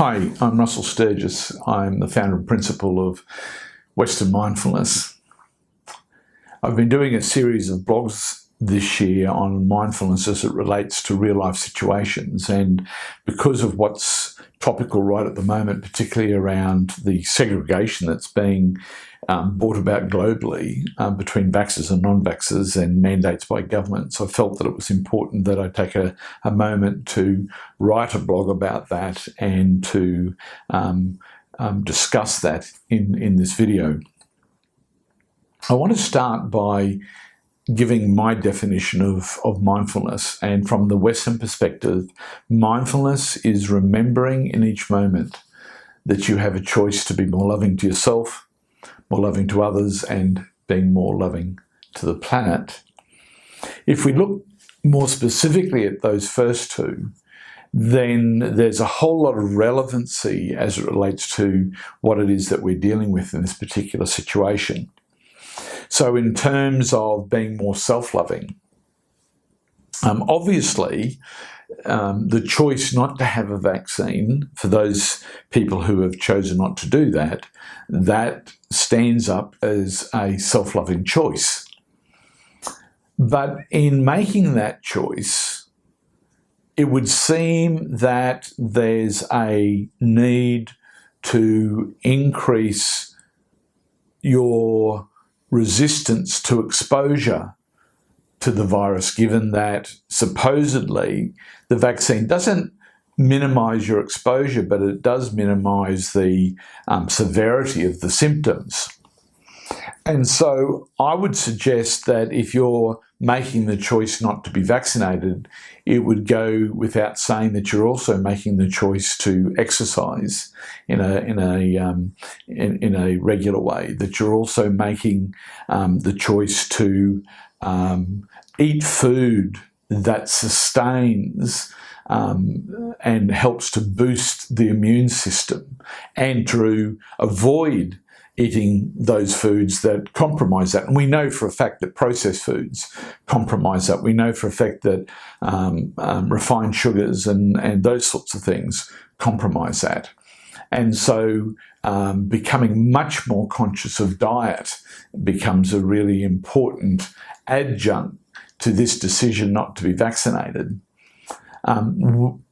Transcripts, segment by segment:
Hi, I'm Russell Sturgis. I'm the founder and principal of Western Mindfulness. I've been doing a series of blogs this year on mindfulness as it relates to real-life situations, and because of what's topical right at the moment, particularly around the segregation that's being brought about globally between vaxxers and non-vaxxers and mandates by governments, I felt that it was important that I take a moment to write a blog about that and to discuss that in this video. I want to start by giving my definition of mindfulness, and from the Western perspective, mindfulness is remembering in each moment that you have a choice to be more loving to yourself, more loving to others, and being more loving to the planet. If we look more specifically at those first two, then there's a whole lot of relevancy as it relates to what it is that we're dealing with in this particular situation. So in terms of being more self-loving, obviously the choice not to have a vaccine, for those people who have chosen not to do that, that stands up as a self-loving choice. But in making that choice, it would seem that there's a need to increase your resistance to exposure to the virus, given that supposedly the vaccine doesn't minimise your exposure, but it does minimise the severity of the symptoms. And so I would suggest that if you're making the choice not to be vaccinated, it would go without saying that you're also making the choice to exercise in a regular way, that you're also making the choice to eat food that sustains and helps to boost the immune system, and to avoid eating those foods that compromise that. And we know for a fact that processed foods compromise that. We know for a fact that refined sugars and those sorts of things compromise that. And so becoming much more conscious of diet becomes a really important adjunct to this decision not to be vaccinated.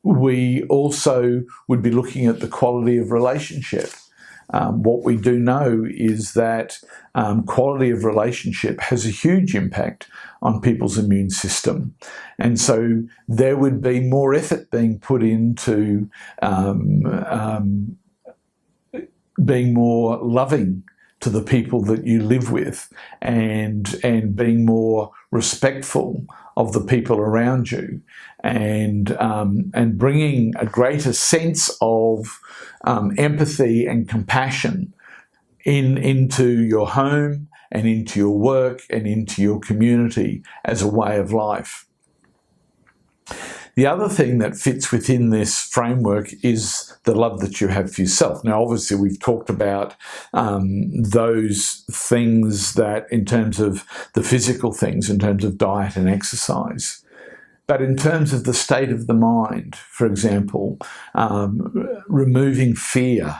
We also would be looking at the quality of relationship. What we do know is that quality of relationship has a huge impact on people's immune system. And so there would be more effort being put into being more loving to the people that you live with, and being more respectful of the people around you, and bringing a greater sense of empathy and compassion into your home and into your work and into your community as a way of life. The other thing that fits within this framework is the love that you have for yourself. Now, obviously, we've talked about those things that, in terms of the physical things, in terms of diet and exercise. But in terms of the state of the mind, for example, removing fear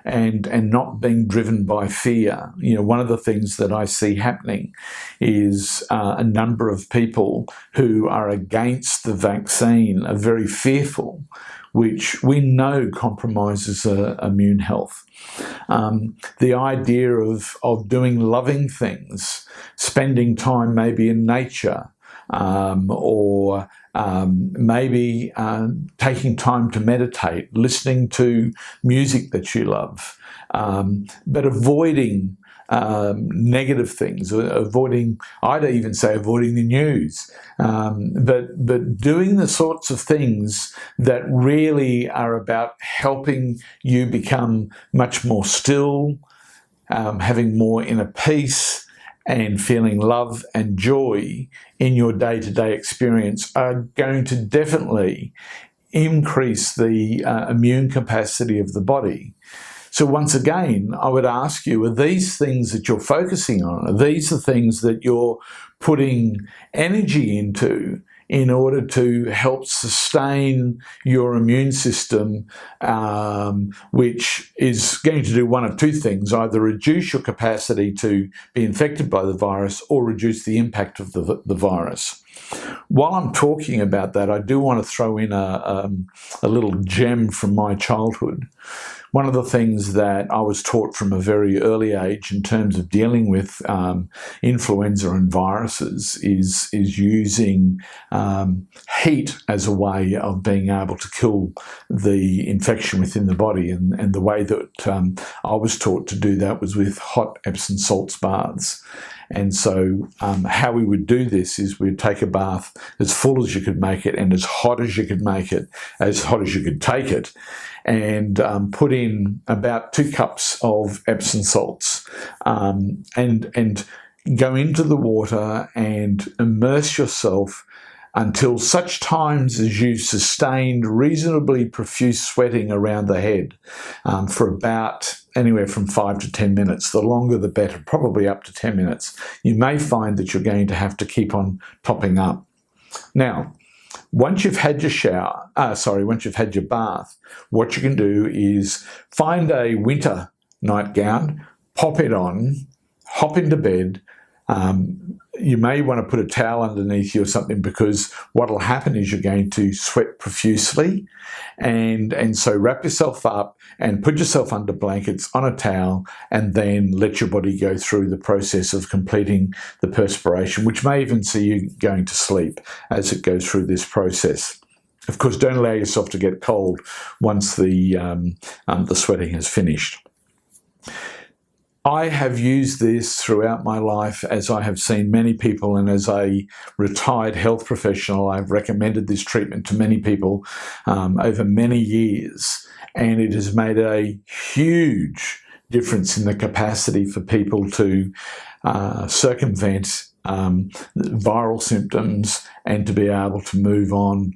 and not being driven by fear. You know, one of the things that I see happening is a number of people who are against the vaccine are very fearful, which we know compromises immune health. The idea of doing loving things, spending time maybe in nature, or maybe taking time to meditate, listening to music that you love, but avoiding negative things, I'd even say avoiding the news, but doing the sorts of things that really are about helping you become much more still, having more inner peace, and feeling love and joy in your day-to-day experience are going to definitely increase the immune capacity of the body. So once again, I would ask you, are these things that you're focusing on, are these the things that you're putting energy into in order to help sustain your immune system, which is going to do one of two things: either reduce your capacity to be infected by the virus or reduce the impact of the virus. While I'm talking about that, I do want to throw in a little gem from my childhood. One of the things that I was taught from a very early age in terms of dealing with influenza and viruses is using heat as a way of being able to kill the infection within the body. And the way that I was taught to do that was with hot Epsom salts baths. And so how we would do this is we'd take a bath as full as you could make it and as hot as you could make it, as hot as you could take it, and put in about 2 cups of Epsom salts and go into the water and immerse yourself until such times as you sustained reasonably profuse sweating around the head for about anywhere from 5 to 10 minutes. The longer the better, probably up to 10 minutes. You may find that you're going to have to keep on topping up. Now, once you've had your once you've had your bath, what you can do is find a winter nightgown, pop it on, hop into bed. You may want to put a towel underneath you or something, because what will happen is you're going to sweat profusely, and so wrap yourself up and put yourself under blankets on a towel, and then let your body go through the process of completing the perspiration, which may even see you going to sleep as it goes through this process. Of course, don't allow yourself to get cold once the sweating has finished. I have used this throughout my life, as I have seen many people, and as a retired health professional, I've recommended this treatment to many people over many years, and it has made a huge difference in the capacity for people to circumvent viral symptoms and to be able to move on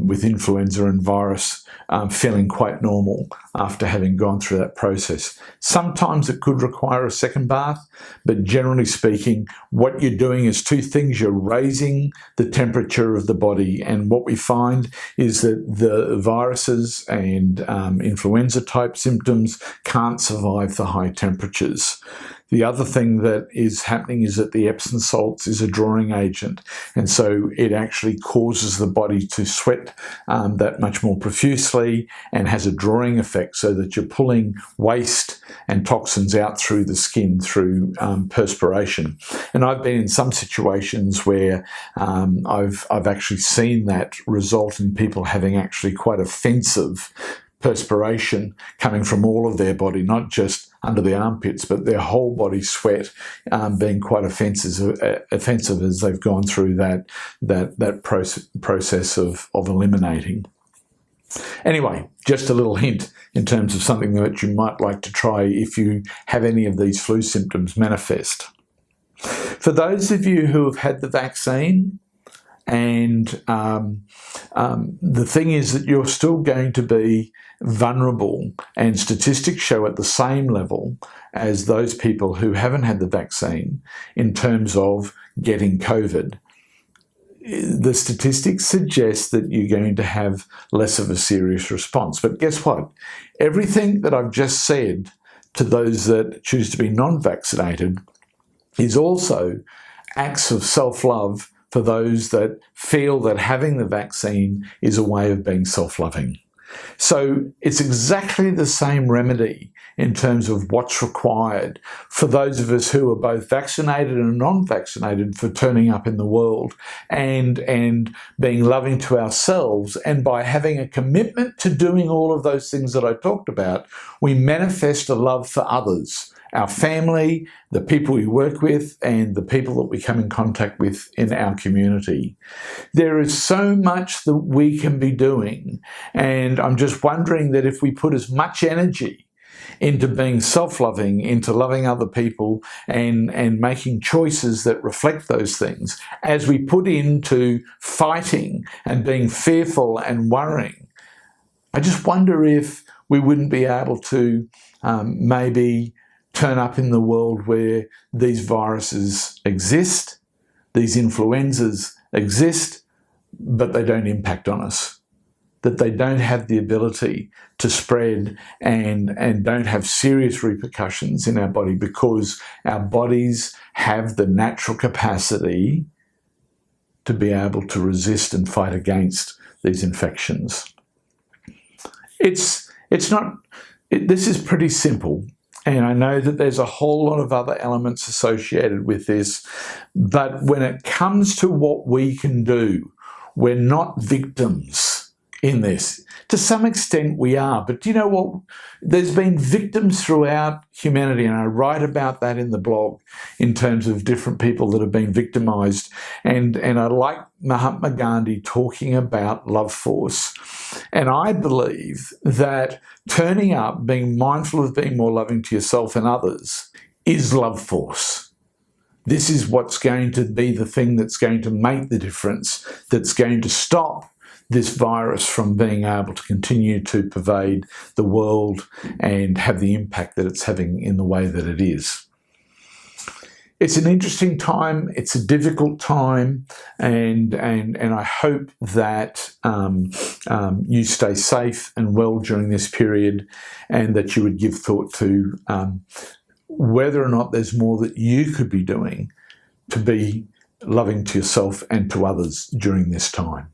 with influenza and virus feeling quite normal after having gone through that process. Sometimes it could require a second bath, but generally speaking, what you're doing is 2 things. You're raising the temperature of the body, and what we find is that the viruses and influenza type symptoms can't survive the high temperatures. The other thing that is happening is that the Epsom salts is a drawing agent, and so it actually causes the body to sweat that much more profusely and has a drawing effect, so that you're pulling waste and toxins out through the skin through perspiration. And I've been in some situations where I've actually seen that result in people having actually quite offensive perspiration coming from all of their body, not just under the armpits, but their whole body sweat being quite offensive as they've gone through that process of eliminating. Anyway, just a little hint in terms of something that you might like to try if you have any of these flu symptoms manifest. For those of you who have had the vaccine, and the thing is that you're still going to be vulnerable, and statistics show at the same level as those people who haven't had the vaccine in terms of getting COVID. The statistics suggest that you're going to have less of a serious response. But guess what? Everything that I've just said to those that choose to be non-vaccinated is also acts of self-love for those that feel that having the vaccine is a way of being self-loving. So it's exactly the same remedy in terms of what's required for those of us who are both vaccinated and non-vaccinated for turning up in the world and being loving to ourselves. And by having a commitment to doing all of those things that I talked about, we manifest a love for others, our family, the people we work with, and the people that we come in contact with in our community. There is so much that we can be doing, and I'm just wondering that if we put as much energy into being self-loving, into loving other people, and making choices that reflect those things, as we put into fighting and being fearful and worrying, I just wonder if we wouldn't be able to maybe turn up in the world where these viruses exist, these influenzas exist, but they don't impact on us, that they don't have the ability to spread and don't have serious repercussions in our body, because our bodies have the natural capacity to be able to resist and fight against these infections. This is pretty simple, and I know that there's a whole lot of other elements associated with this, but when it comes to what we can do, we're not victims in this. To some extent we are, but do you know what? There's been victims throughout humanity, and I write about that in the blog in terms of different people that have been victimized. And I like Mahatma Gandhi talking about love force. And I believe that turning up, being mindful of being more loving to yourself and others, is love force. This is what's going to be the thing that's going to make the difference, that's going to stop this virus from being able to continue to pervade the world and have the impact that it's having in the way that it is. It's an interesting time, it's a difficult time, and I hope that you stay safe and well during this period, and that you would give thought to whether or not there's more that you could be doing to be loving to yourself and to others during this time.